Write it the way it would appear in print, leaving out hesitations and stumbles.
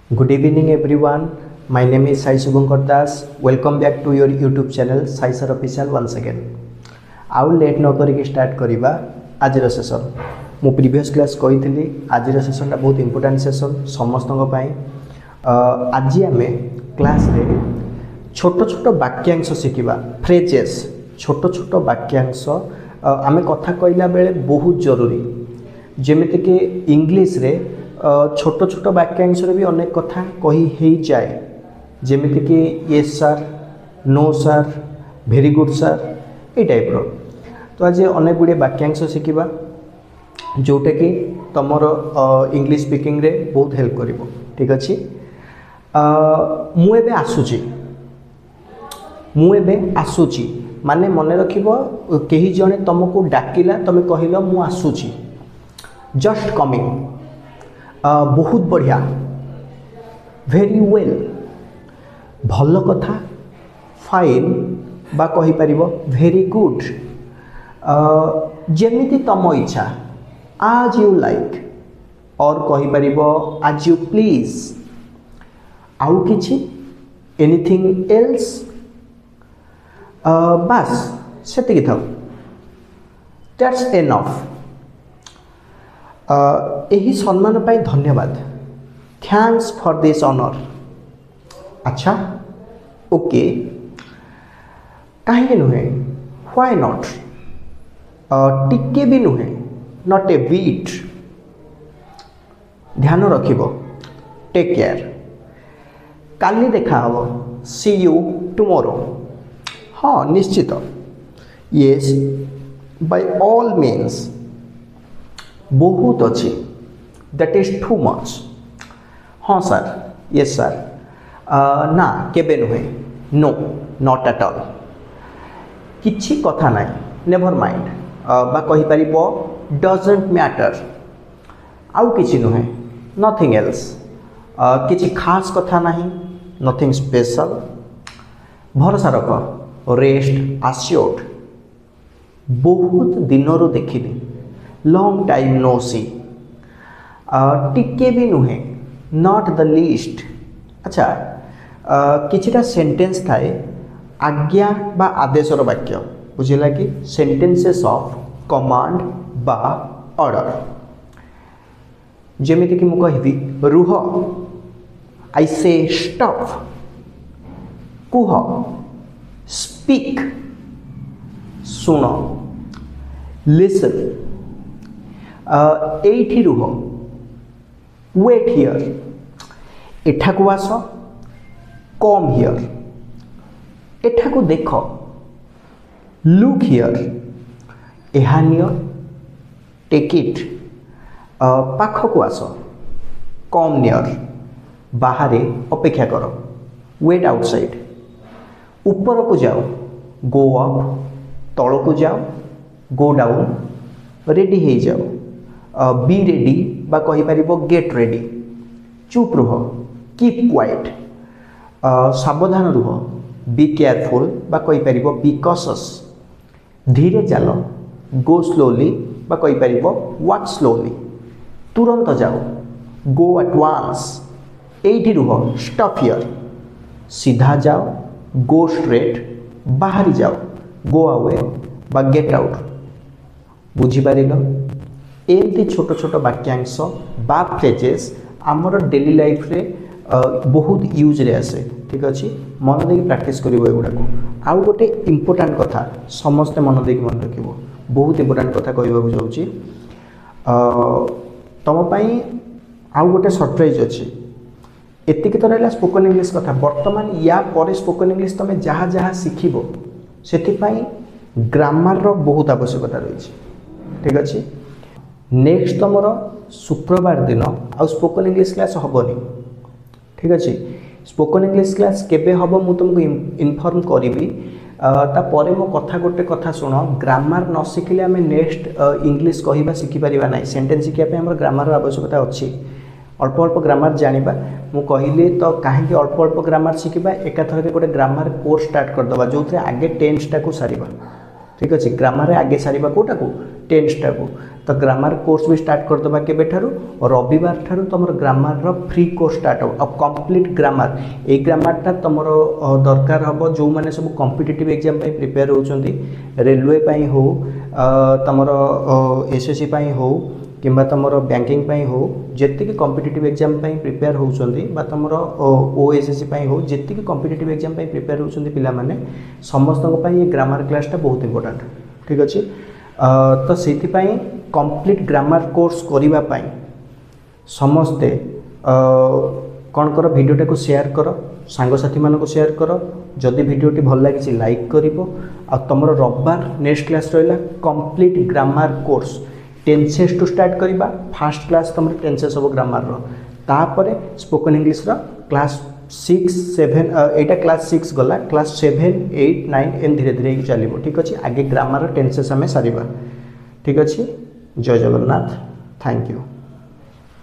Good evening everyone. My name is Sai Subhankar Das. Welcome back to your YouTube channel Sai Sir Official once again. आउ late न करके start करवा आज session मु previous class कही आज सेसनटा बहुत इंपोर्टेंट सेसन समस्त आज आम क्लास रे छोट छोट वाक्यांश शिखा फ्रेजेस छोट छोट वाक्यांश आम कथा कहला बेले बहुत जरूरी जेमिति कि इंग्लिश रे छोट छोट वाक्यांश भी अनेक कथा कही हो जाए जेमिति कि yes sir no sir very good sir ये टाइप रो तो आज अनेक गुड़े वाक्यांश शिखा जोटा कि तुमर इंग्लिश स्पीकिंग रे बहुत हेल्प करिवो। ठीक अच्छे मुझे आसूची माने मन रखिबो कहीं जने तुमको डाकिला तुम कहल मु आसूची जस्ट कमिंग बहुत बढ़िया वेरी वेल भल कथा फाइन बा कहि परिबो वेरी गुड जेमिति तम इच्छा आज यू लाइक और कहि परिबो आज यू प्लीज आउ किछि एनीथिंग एल्स बस सेतिकी थाउ दैट्स एनफ यही सम्मान पाई धन्यवाद थैंक्स फॉर दिस ऑनर। अच्छा ओके कहीं नुहे व्हाई नॉट टिके भी नुहे नॉट ए बीट ध्यान रखिबो टेक केयर काली देखा हबो सी यू टुमोरो हाँ निश्चित येस बाय ऑल मीन्स बहुत अच्छी दैट इज टू मच हाँ सर यस सर ना केबे नुहे नो नॉट एट ऑल किछि कथा नाई नेवर माइंड बा कहि परिबो डजंट मैटर आउ किछि नुहे नथिंग एल्स किछि खास कथा नाही नथिंग स्पेशल भरोसा रख रेस्ट आश्योर्ड बहुत दिनरू देखिली लॉन्ग टाइम नो सी टिके भी नुहे नॉट द लीस्ट। अच्छा किछिटा सेंटेंस थाए आज्ञा बा आदेशर वाक्य बुझिला कि सेंटेंसेस ऑफ कमांड बा ऑर्डर जेमिति कि मु कहबी रुह आई से स्टॉप कुह स्पीक सुन लिसन एठी रुह वेट हियर एठाकू आस कम हियर एठाकू देख लुक हियर एहा नियर टेक इट पाखकू आस कम नियर बाहरे अपेक्षा कर वेट आउटसाइड ऊपर को जाओ गो अप तल को जाओ गो डाउन रेडी हो जाओ बी रेडी बा कहि परिबो गेट रेडी चुप रुह कीप क्वाइट सावधान रुह बी केयरफुल बा कहि परिबो बी कॉशियस धीरे चलो गो स्लोली बा कहि परिबो वॉक स्लोली तुरंत जाओ गो एट वंस एठी रुह स्टॉप हियर सीधा जाओ गो स्ट्रेट बाहरी जाओ गो अवे बा गेट आउट बुझी पारिल एमती छोट छोट वाक्यांश बा फ्रेजेस आमर डेली लाइफ रे बहुत यूज रे आसे। ठीक अच्छे मन देकी प्रैक्टिस करिवो एगुडा को आउ गोटे इंपोर्टेंट कथा समस्ते मन देकी मन रखिवो बहुत इंपोर्टेंट कथा कहबाकू जाउची तम पई आउ गोटे सरप्राइज अछि एतिक तो रहला स्पोकन इंग्लिश कथा वर्तमान या पर स्पोकन इंग्लिश तमे जहाँ जहाँ शिखिबो सेति पई ग्रामर रो बहुत आवश्यकता रही। ठीक अच्छे नेक्स्ट तुम शुक्रवार दिन आउ स्पोकन इंग्लिश क्लास हेनी। ठीक अच्छे स्पोकन इंग्लिश क्लास केबे हम मु तुमको इनफॉर्म करी तापर मो कथा गोटे कथा शुण ग्रामर न शिखिले आम नेक्स्ट इंग्लिश कहवा शिखिपार ना सेंटेंस शिखापी आम ग्रामर आवश्यकता अच्छी अल्प अल्प ग्रामर जाना मु कहली तो कहीं अल्प अल्प ग्रामर शिखा एकाथर गोटे ग्रामर कोर्स स्टार्ट करदे जो थे आगे टेन्सटा को सारिबा। ठीक अच्छे ग्रामर आगे सारिबा कोटा को टेन्सटा को तो ग्रामर कोर्स भी स्टार्ट करदे के रविवार ठारू तुम ग्रामर फ्री कोर्स स्टार्ट हो अब कंप्लीट ग्रामर ये ग्रामरटा तुम दरकार हम जो मैंने सब कॉम्पिटिटिव एग्जाम प्रिपेयर होती रेलवे हो तुम एसएससी हो किंबा तुम बैंकिंग हो जितकी कॉम्पिटिटिव एग्जाम प्रिपेयर होती तुम ओएसएससी हो जितकी कॉम्पिटिटिव एग्जाम प्रिपेयर होती पिलामाने समस्त ये ग्रामर क्लासटा बहुत इंपोर्टेंट ठीक अच्छे तो से कंप्लीट ग्रामर कोर्स करने समस्ते कौन कर भिडियोटा को शेयर कर सांगसाथी मान को शेयर कर जदि भिडियोटी भल लगी लाइक कर तुम रविवार नेक्स्ट क्लास रहा complete grammar course tenses to start करवा फास्ट क्लास तुम टेन्सेस हम ग्रामर तापर स्पोकन इंग्लिश क्लास 6 7 एटा क्लास 6 गला क्लास 7 8 9 एन धीरे धीरे चलो ठीक अच्छे आगे ग्रामर टेन्सेस आम सारिबा ठीक अच्छे जय जगन्नाथ थैंक यू।